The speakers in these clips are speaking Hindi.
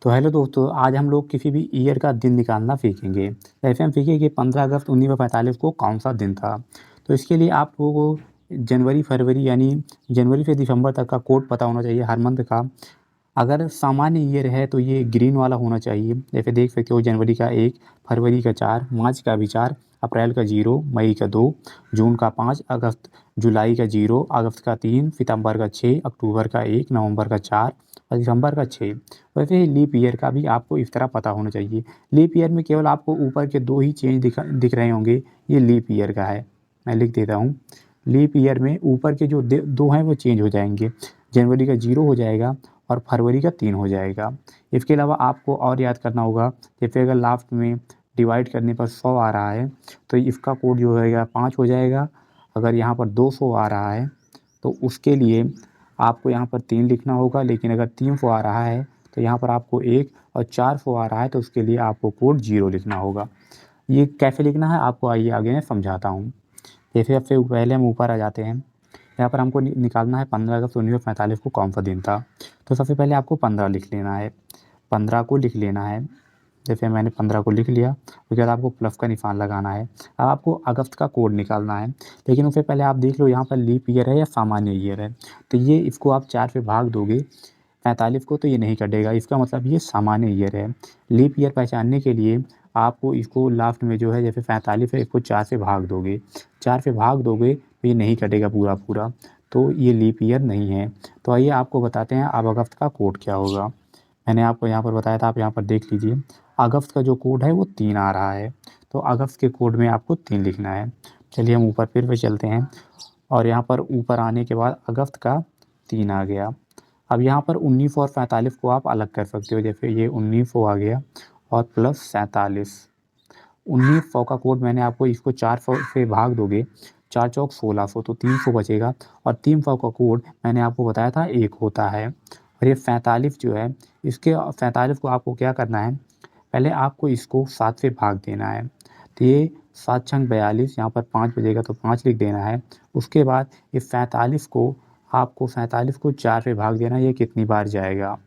तो हेलो दोस्तों, आज हम लोग किसी भी ईयर का दिन निकालना सीखेंगे। जैसे हम सीखेंगे कि 15 अगस्त 1945 को कौन-सा दिन था। तो इसके लिए आप लोगों को जनवरी, फरवरी यानी जनवरी से दिसंबर तक का कोड पता होना चाहिए हर मंथ का। अगर सामान्य ईयर है तो ये ग्रीन वाला होना चाहिए। जैसे देख सकते हो जनवरी का 1, फरवरी का 4, मार्च का भी 4, अप्रैल का 0, मई का 2, जून का 5, जुलाई का 0, अगस्त का 3, सितंबर का 6, अक्टूबर का 1, नवंबर का 4 और दिसंबर का 6। वैसे ही लीप ईयर का भी आपको इस तरह पता होना चाहिए। लीप ईयर में केवल आपको ऊपर के 2 ही चेंज दिख रहे होंगे, ये लीप ईयर का है। मैं लिख देता हूँ। लीप ईयर में ऊपर के जो 2 हैं वो चेंज हो जाएंगे। जनवरी का 0 हो जाएगा और फरवरी का 3 हो जाएगा। इसके अलावा आपको और याद करना होगा, जैसे अगर लास्ट में डिवाइड करने पर 100 आ रहा है तो इसका कोड जो रहेगा 5 हो जाएगा। अगर यहाँ पर 200 आ रहा है तो उसके लिए आपको यहाँ पर 3 लिखना होगा, लेकिन अगर 300 आ रहा है तो यहाँ पर आपको 1 और 400 आ रहा है तो उसके लिए आपको कोड 0 लिखना होगा। ये कैसे लिखना है आपको आइए आगे मैं समझाता हूँ। जैसे सबसे पहले हम ऊपर आ जाते हैं। यहाँ पर हमको निकालना है 15 अगस्त 1945 को कौन सा दिन था। तो सबसे पहले आपको 15 लिख लेना है। 15 को लिख लेना है। जैसे मैंने 15 को लिख लिया, उसके बाद आपको प्लस का निशान लगाना है। अब आपको अगस्त का कोड निकालना है, लेकिन उससे पहले आप देख लो यहाँ पर लीप ईयर है या सामान्य ईयर है। तो ये इसको आप 4 से भाग दोगे 45 को तो ये नहीं कटेगा, इसका मतलब ये सामान्य ईयर है। लीप ईयर पहचानने के लिए आपको इसको लास्ट में जो है जैसे 45 है, इसको 4 से भाग दोगे। 4 से भाग दोगे तो ये नहीं कटेगा पूरा, तो ये लीप ईयर नहीं है। तो आइए आपको बताते हैं अब अगस्त का कोड क्या होगा। मैंने आपको यहाँ पर बताया था, आप यहाँ पर देख लीजिए। अगस्त का जो कोड है वो 3 आ रहा है, तो अगस्त के कोड में आपको 3 लिखना है। चलिए हम ऊपर फिर से चलते हैं और यहाँ पर ऊपर आने के बाद अगस्त का 3 आ गया। अब यहाँ पर 1900 और 45 को आप अलग कर सकते हो। जैसे ये 1900 आ गया और प्लस 47। 1900 का कोड मैंने आपको इसको 400 से भाग दोगे, 4 चौक 1600 तो 300 बचेगा और 300 का कोड मैंने आपको बताया था 1 होता है। और ये 45 जो है, इसके 45 को आपको क्या करना है, पहले आपको इसको 7 से भाग देना है। तो ये 7 छंग 42, यहाँ पर 5 बजेगा तो 5 लिख देना है। उसके बाद ये 45 को आपको 47 को 4 से भाग देना है। ये कितनी बार जाएगा,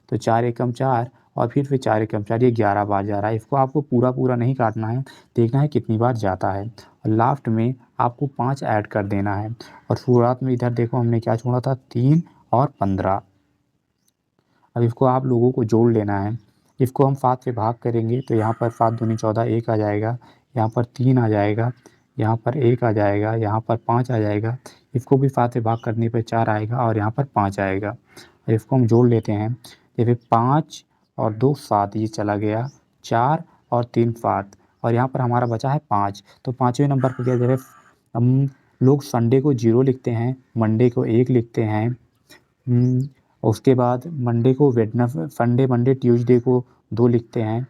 तो 4 एकम 4 और फिर 4 एकम 4, ये 11 बार जा रहा है। इसको आपको पूरा नहीं काटना है, देखना है कितनी बार जाता है और लास्ट में आपको 5 ऐड कर देना है। और शुरुआत में इधर देखो हमने क्या छोड़ा था, 3 और 15। अब इसको आप लोगों को जोड़ लेना है। इसको हम 7 से भाग करेंगे तो यहाँ पर 7 दूनी 14, 1 आ जाएगा, यहाँ पर 3 आ जाएगा, यहाँ पर 1 आ जाएगा, यहाँ पर 5 आ जाएगा। इसको भी 7 से भाग करने पर 4 आएगा और यहाँ पर 5 आएगा। इसको हम जोड़ लेते हैं। जैसे 5 और 2 7, ये चला गया। 4 और 3 7 और यहाँ पर हमारा बचा है 5। तो 5वें नंबर पर क्या, जैसे हम लोग संडे को 0 लिखते हैं, मंडे को 1 लिखते हैं, उसके बाद मंडे को संडे, मंडे, ट्यूसडे को 2 लिखते हैं,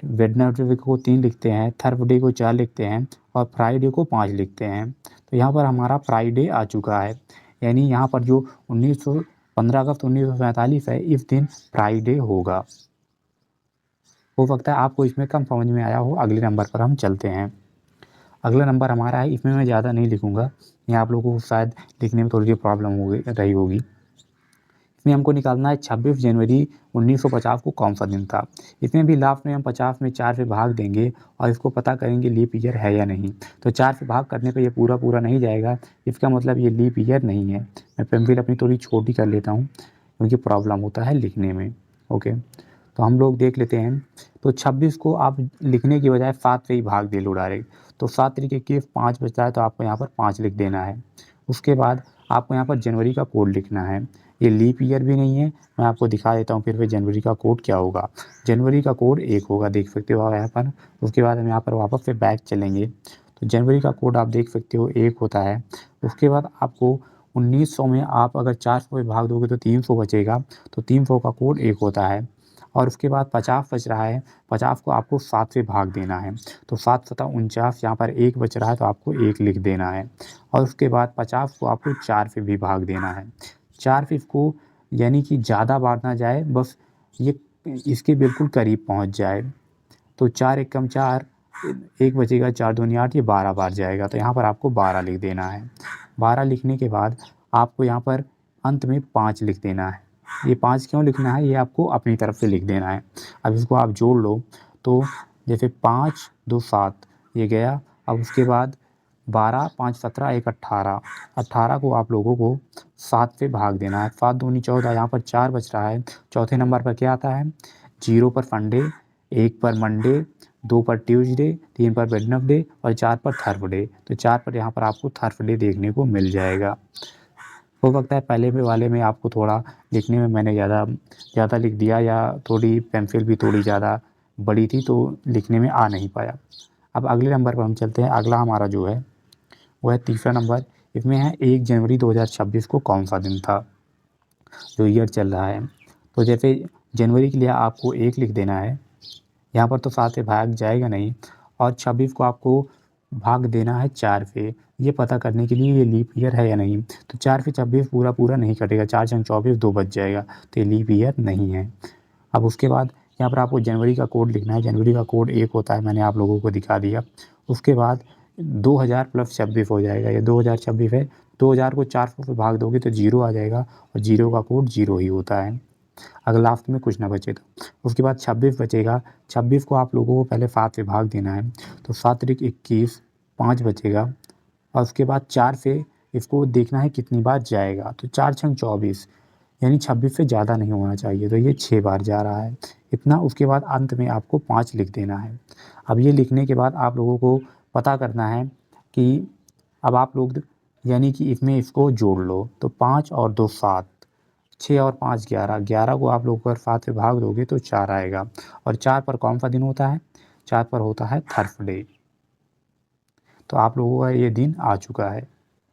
वेडनेसडे को 3 लिखते हैं, थर्सडे को 4 लिखते हैं और फ्राइडे को 5 लिखते हैं। तो यहाँ पर हमारा फ्राइडे आ चुका है, यानी यहाँ पर जो 15 अगस्त 1947 है, इस दिन फ्राइडे होगा। हो सकता है आपको इसमें कम समझ में आया हो। अगले नंबर पर हम चलते हैं। अगला नंबर हमारा है, इसमें मैं ज़्यादा नहीं लिखूँगा, ये आप लोगों को शायद लिखने में थोड़ी सी प्रॉब्लम हो रही होगी। इसमें हमको निकालना है 26 जनवरी 1950 को कौन सा दिन था। इसमें भी लास्ट में हम 50 में 4 से भाग देंगे और इसको पता करेंगे लीप ईयर है या नहीं। तो 4 से भाग करने पे ये पूरा नहीं जाएगा, इसका मतलब ये लीप ईयर नहीं है। मैं पेंसिल अपनी थोड़ी छोटी कर लेता हूँ क्योंकि प्रॉब्लम होता है लिखने में। ओके, तो हम लोग देख लेते हैं। तो 26 को आप लिखने की बजाय 7 से ही भाग दे लो डायरेक्ट। तो 7 तरीके के 5 बचता है तो आपको यहाँ पर 5 लिख देना है। उसके बाद आपको यहाँ पर जनवरी का कोड लिखना है। ये लीप ईयर भी नहीं है, मैं आपको दिखा देता हूँ फिर जनवरी का कोड क्या होगा। जनवरी का कोड 1 होगा, देख सकते हो आप यहाँ पर। उसके बाद हम यहाँ पर वापस से बैक चलेंगे तो जनवरी का कोड आप देख सकते हो 1 होता है। उसके बाद आपको 1900 में आप अगर 400 में भाग दोगे तो 300 बचेगा, तो 300 का कोड 1 होता है। और उसके बाद 50 बच रहा है, 50 को आपको 7 से भाग देना है। तो 7 सता 49, यहाँ पर 1 बच रहा है तो आपको 1 लिख देना है। और उसके बाद 50 को आपको 4 से भी भाग देना है। 4 से इसको यानी कि ज़्यादा बार ना जाए, बस ये इसके बिल्कुल करीब पहुँच जाए। तो 4 एकम 4, 1 बचेगा, 4 दूनी 8, ये 12 बार जाएगा। तो यहाँ पर आपको 12 लिख देना है। 12 लिखने के बाद आपको यहाँ पर अंत में 5 लिख देना है। ये 5 क्यों लिखना है, ये आपको अपनी तरफ से लिख देना है। अब इसको आप जोड़ लो, तो जैसे 5 2 7 ये गया। अब उसके बाद 12 5 17 1 18, 18 को आप लोगों को 7 से भाग देना है। 7 दूनी 14, यहाँ पर 4 बच रहा है। चौथे नंबर पर क्या आता है, 0 पर संडे, 1 पर मंडे, 2 पर ट्यूसडे, 3 पर वेडनेसडे और 4 पर थर्सडे। तो 4 पर यहाँ पर आपको थर्सडे देखने को मिल जाएगा। हो सकता है पहले में वाले में आपको थोड़ा लिखने में मैंने ज़्यादा लिख दिया, या थोड़ी पेंसिल भी थोड़ी ज़्यादा बड़ी थी तो लिखने में आ नहीं पाया। अब अगले नंबर पर हम चलते हैं। अगला हमारा जो है वो है तीसरा नंबर। इसमें है 1 जनवरी 2026 को कौन सा दिन था, जो ईयर चल रहा है। तो जैसे जनवरी के लिए आपको 1 लिख देना है, यहाँ पर तो 7 से भाग जाएगा नहीं, और 26 को आपको भाग देना है 4 से, ये पता करने के लिए ये लीप ईयर है या नहीं। तो 4 से 26 पूरा नहीं कटेगा, 4 छंग 24, 2 बच जाएगा, तो ये लीप ईयर नहीं है। अब उसके बाद यहाँ पर आपको जनवरी का कोड लिखना है। जनवरी का कोड 1 होता है, मैंने आप लोगों को दिखा दिया। उसके बाद 2000 प्लस 26 हो जाएगा, ये 2026 है। 2000 को 400 से भाग दोगे तो 0 आ जाएगा, और 0 का कोड 0 ही होता है, अगर लास्ट में कुछ ना बचे तो। उसके बाद 26 बचेगा। 26 को आप लोगों को पहले 7 से भाग देना है, तो 7 त्रिक 21, 5 बचेगा। और उसके बाद 4 से इसको देखना है कितनी बार जाएगा, तो 4 छंग 24, यानी 26 से ज़्यादा नहीं होना चाहिए, तो ये 6 बार जा रहा है इतना। उसके बाद अंत में आपको 5 लिख देना है। अब ये लिखने के बाद आप लोगों को पता करना है कि अब आप लोग यानी कि इसमें इसको जोड़ लो, तो 5 और 2 7, 6 और 5 11, 11 को आप लोग अगर 7 से भाग दोगे तो 4 आएगा। और 4 पर कौन सा दिन होता है, 4 पर होता है थर्सडे। तो आप लोगों का ये दिन आ चुका है।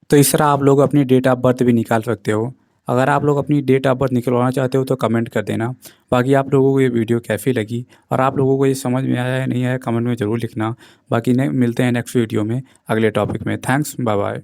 तो इस तरह आप लोग अपनी डेट ऑफ बर्थ भी निकाल सकते हो। अगर आप लोग अपनी डेट ऑफ बर्थ निकलवाना चाहते हो तो कमेंट कर देना। बाकी आप लोगों को ये वीडियो कैसी लगी और आप लोगों को ये समझ में आया है नहीं आया, कमेंट में ज़रूर लिखना। बाकी मिलते हैं नेक्स्ट वीडियो में अगले टॉपिक में। Thanks, bye bye.